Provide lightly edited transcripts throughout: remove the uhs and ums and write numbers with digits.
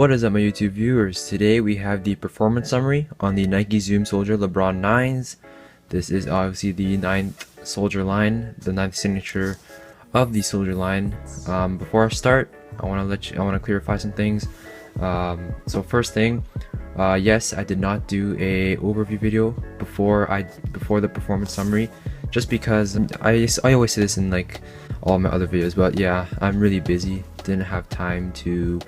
What is up, my YouTube viewers? Today we have the performance summary on the Nike Zoom Soldier LeBron 9s. This is obviously the 9th Soldier line, the 9th signature of the Soldier line. Before I start, I want to clarify some things. So first thing, yes, I did not do a overview video before the performance summary, just because I always say this in like all my other videos, but yeah, I'm really busy, didn't have time to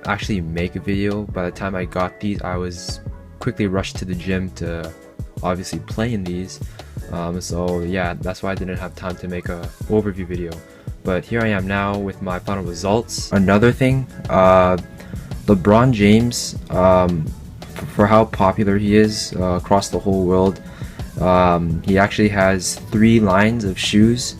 actually make a video. By the time I got these, I was quickly rushed to the gym to obviously play in these, so yeah, that's why I didn't have time to make a overview video. But here I am now with my final results. Another thing, LeBron James, for how popular he is across the whole world, he actually has 3 lines of shoes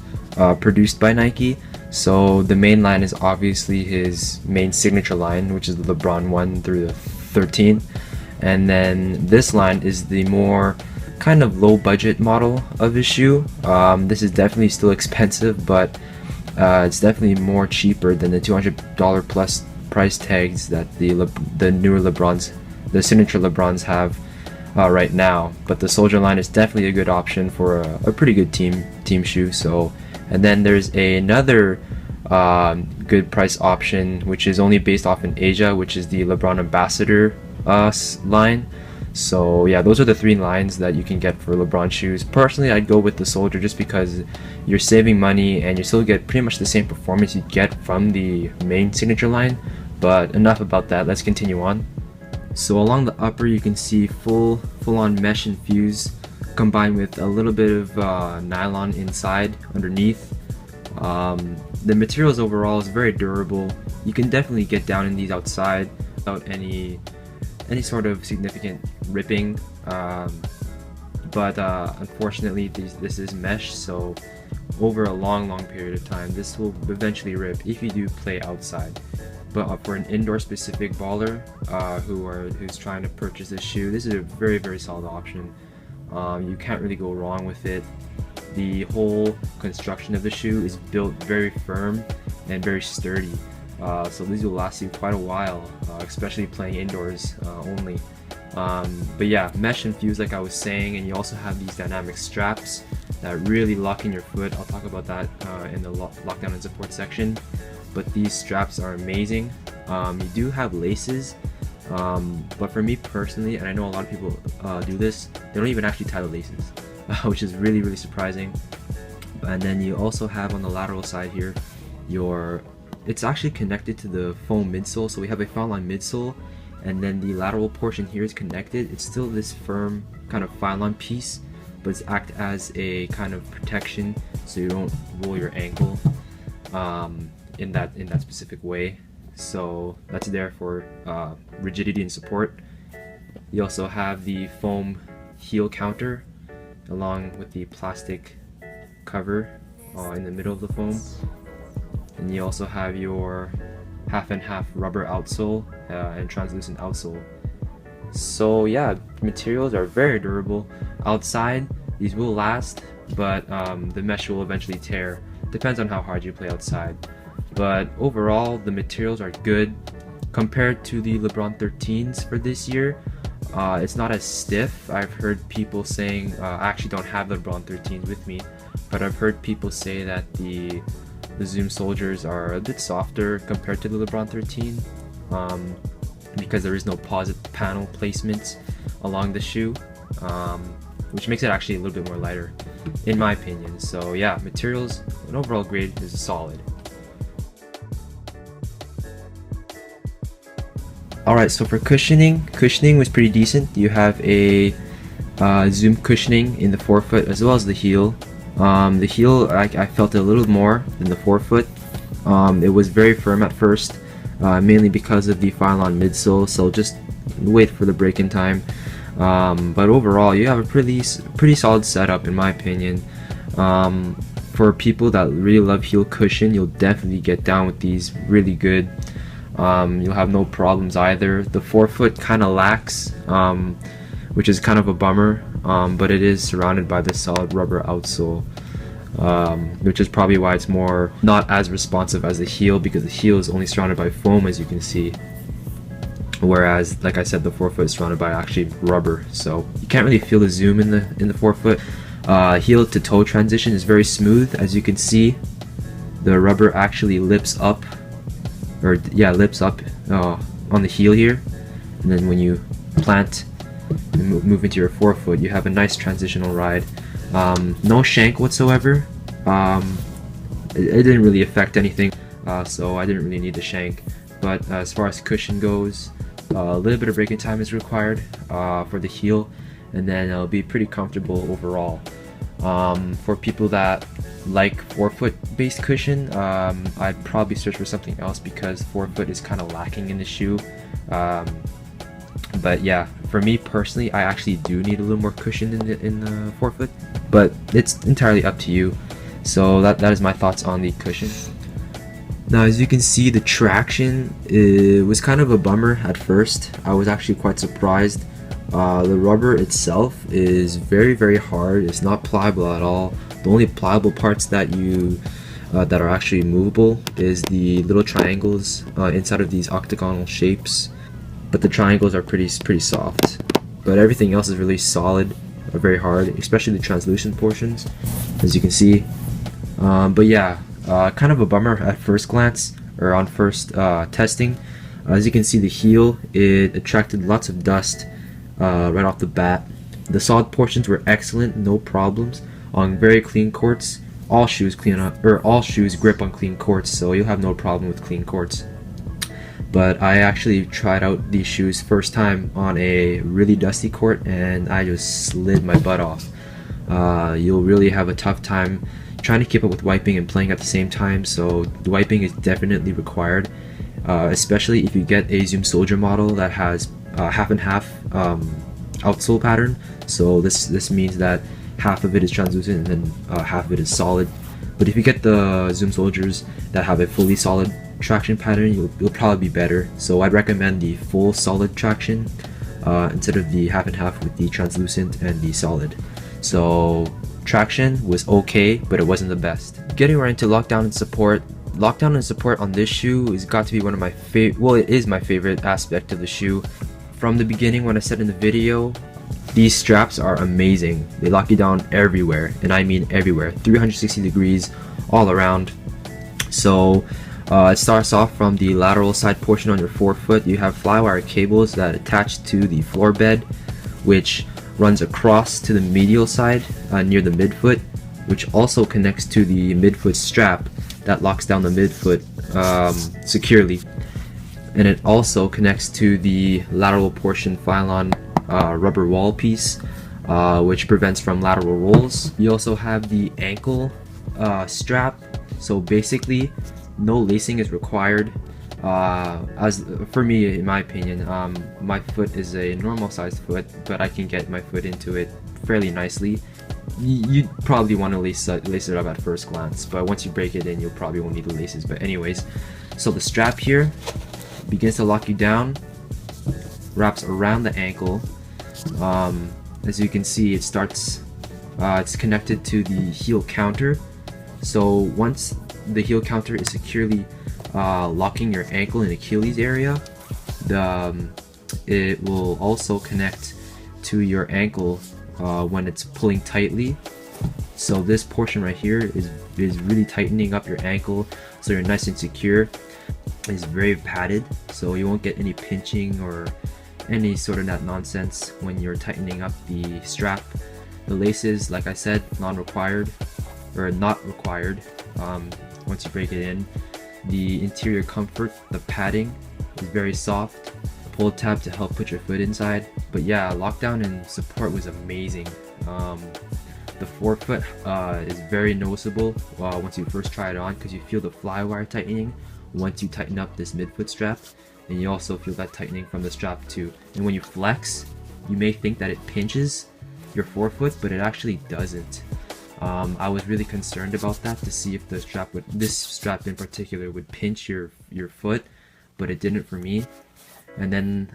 produced by Nike. So the main line is obviously his main signature line, which is the LeBron 1 through the 13, and then this line is the more kind of low budget model of his shoe. This is definitely still expensive, but it's definitely more cheaper than the $200 plus price tags that the newer LeBrons, the signature LeBrons have right now. But the Soldier line is definitely a good option for a pretty good team shoe. So, and then there's another good price option, which is only based off in Asia, which is the LeBron Ambassador line. So yeah, those are the 3 lines that you can get for LeBron shoes. Personally, I'd go with the Soldier just because you're saving money and you still get pretty much the same performance you get from the main signature line. But enough about that, let's continue on. So along the upper, you can see full-on mesh infused, combined with a little bit of nylon inside underneath. The materials overall is very durable. You can definitely get down in these outside without any sort of significant ripping, but unfortunately this is mesh, so over a long period of time this will eventually rip if you do play outside. But for an indoor specific baller who's trying to purchase this shoe, this is a very solid option. You can't really go wrong with it. The whole construction of the shoe is built very firm and very sturdy, so these will last you quite a while, especially playing indoors only. But yeah, mesh infused like I was saying, and you also have these dynamic straps that really lock in your foot. I'll talk about that in the lockdown and support section. But these straps are amazing. You do have laces, but for me personally, and I know a lot of people do this, they don't even actually tie the laces, which is really surprising. And then you also have on the lateral side here, it's actually connected to the foam midsole. So we have a Fineline midsole, and then the lateral portion here is connected. It's still this firm kind of Fineline piece, but it's act as a kind of protection so you don't roll your ankle in that specific way. So that's there for rigidity and support. You also have the foam heel counter along with the plastic cover in the middle of the foam, and you also have your half and half rubber outsole and translucent outsole. So yeah, materials are very durable. Outside, these will last, but the mesh will eventually tear. Depends on how hard you play outside. But overall, the materials are good compared to the LeBron 13s for this year. It's not as stiff. I've heard people saying, I actually don't have the LeBron 13s with me, but I've heard people say that the Zoom Soldiers are a bit softer compared to the LeBron 13, because there is no pause panel placements along the shoe, which makes it actually a little bit more lighter, in my opinion. So yeah, materials, an overall grade is solid. Alright, so for cushioning was pretty decent. You have a Zoom cushioning in the forefoot as well as the heel. The heel, I felt it a little more than the forefoot. It was very firm at first, mainly because of the Fineline midsole, so just wait for the break-in time. But overall, you have a pretty solid setup in my opinion. For people that really love heel cushion, you'll definitely get down with these really good. You'll have no problems either. The forefoot kind of lacks, which is kind of a bummer, but it is surrounded by this solid rubber outsole, which is probably why it's more not as responsive as the heel, because the heel is only surrounded by foam, as you can see. whereas like I said, the forefoot is surrounded by actually rubber, so you can't really feel the zoom in the forefoot. Heel to toe transition is very smooth. As you can see, the rubber actually lips up, or yeah, lips up on the heel here, and then when you plant and move into your forefoot, you have a nice transitional ride. No shank whatsoever. It didn't really affect anything, so I didn't really need the shank. But as far as cushion goes, a little bit of braking time is required for the heel, and then it'll be pretty comfortable overall. For people that like forefoot based cushion, I'd probably search for something else because forefoot is kind of lacking in the shoe. But yeah, for me personally, I actually do need a little more cushion in the forefoot, but it's entirely up to you. So that is my thoughts on the cushion. Now, as you can see, the traction was kind of a bummer at first. I was actually quite surprised. The rubber itself is very hard. It's not pliable at all. The only pliable parts that that are actually movable is the little triangles inside of these octagonal shapes, but the triangles are pretty soft. But everything else is really solid, very hard, especially the translucent portions, as you can see. But yeah, kind of a bummer at first glance, or on first testing. As you can see, the heel, it attracted lots of dust right off the bat. The solid portions were excellent, no problems on very clean courts. All shoes grip on clean courts, so you'll have no problem with clean courts. But I actually tried out these shoes first time on a really dusty court, and I just slid my butt off. You'll really have a tough time trying to keep up with wiping and playing at the same time, so the wiping is definitely required, especially if you get a Zoom Soldier model that has half and half outsole pattern. So this means that half of it is translucent and then half of it is solid. But if you get the Zoom Soldiers that have a fully solid traction pattern, you'll probably be better. So I'd recommend the full solid traction instead of the half and half with the translucent and the solid. So traction was okay, but it wasn't the best. Getting right into lockdown and support. Lockdown and support on this shoe has got to be one of my it is my favorite aspect of the shoe. From the beginning, when I said in the video, these straps are amazing. They lock you down everywhere, and I mean everywhere, 360 degrees all around. So it starts off from the lateral side portion on your forefoot. You have flywire cables that attach to the floor bed, which runs across to the medial side near the midfoot, which also connects to the midfoot strap that locks down the midfoot securely. And it also connects to the lateral portion Phylon rubber wall piece, which prevents from lateral rolls. You also have the ankle strap, so basically no lacing is required. As for me, in my opinion, my foot is a normal sized foot, but I can get my foot into it fairly nicely. You'd probably want to lace it up at first glance, but once you break it in, you'll probably won't need the laces. But anyways, so the strap here begins to lock you down, wraps around the ankle. As you can see, it starts it's connected to the heel counter. So once the heel counter is securely locking your ankle and Achilles area, it will also connect to your ankle when it's pulling tightly. So this portion right here is really tightening up your ankle, so you're nice and secure. It's very padded, so you won't get any pinching or any sort of that nonsense when you're tightening up the strap. The laces, like I said, non-required or not required once you break it in. The interior comfort, the padding is very soft. Pull tab to help put your foot inside. But yeah, lockdown and support was amazing. The forefoot is very noticeable once you first try it on, because you feel the flywire tightening once you tighten up this midfoot strap, and you also feel that tightening from the strap too. And when you flex, you may think that it pinches your forefoot, but it actually doesn't. I was really concerned about that, to see if this strap in particular would pinch your foot, but it didn't for me. And then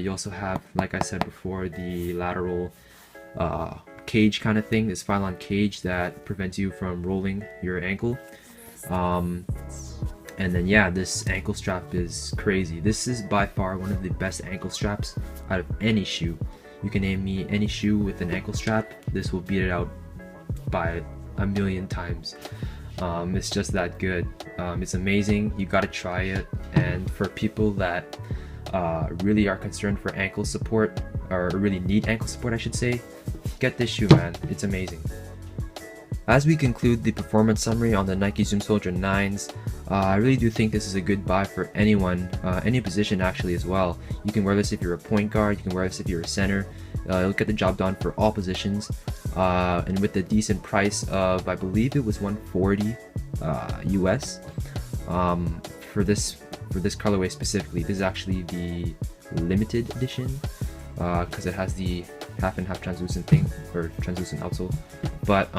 you also have, like I said before, the lateral cage kind of thing, this Phylon cage that prevents you from rolling your ankle. And then yeah, this ankle strap is crazy. This is by far one of the best ankle straps out of any shoe. You can name me any shoe with an ankle strap, this will beat it out by a million times. It's just that good. It's amazing. You gotta try it. And for people that really are concerned for ankle support, or really need ankle support I should say, get this shoe, man. It's amazing. As we conclude the performance summary on the Nike Zoom Soldier 9s, I really do think this is a good buy for anyone, any position actually as well. You can wear this if you're a point guard, you can wear this if you're a center. It'll get the job done for all positions. And with a decent price of, I believe it was $140 US for this colorway specifically. This is actually the limited edition because it has the half and half translucent thing, or translucent outsole. But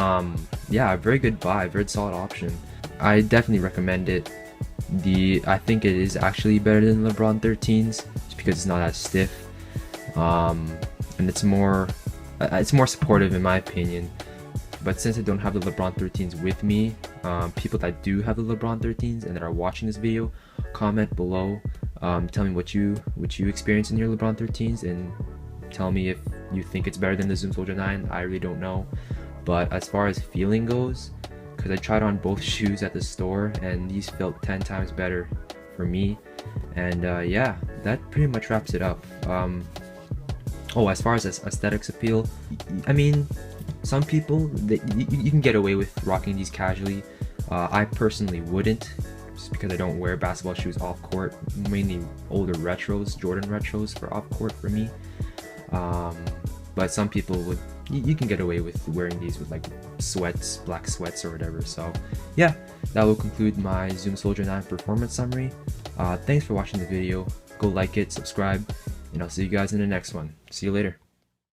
yeah, a very good buy, very solid option. I definitely recommend it. I think it is actually better than LeBron 13s just because it's not as stiff, and it's more supportive in my opinion. But since I don't have the LeBron 13s with me, people that do have the LeBron 13s and that are watching this video, comment below, tell me what you experienced in your LeBron 13s, and tell me if you think it's better than the Zoom Soldier 9. I really don't know. But as far as feeling goes, because I tried on both shoes at the store and these felt 10 times better for me. And yeah, that pretty much wraps it up. Oh, as far as aesthetics appeal, I mean, some people, you can get away with rocking these casually. I personally wouldn't, just because I don't wear basketball shoes off court, mainly older retros, Jordan retros for off court for me. But some people would, you can get away with wearing these with like sweats, black sweats or whatever. So yeah, that will conclude my Zoom Soldier 9 performance summary. Thanks for watching the video. Go like it, subscribe, and I'll see you guys in the next one. See you later.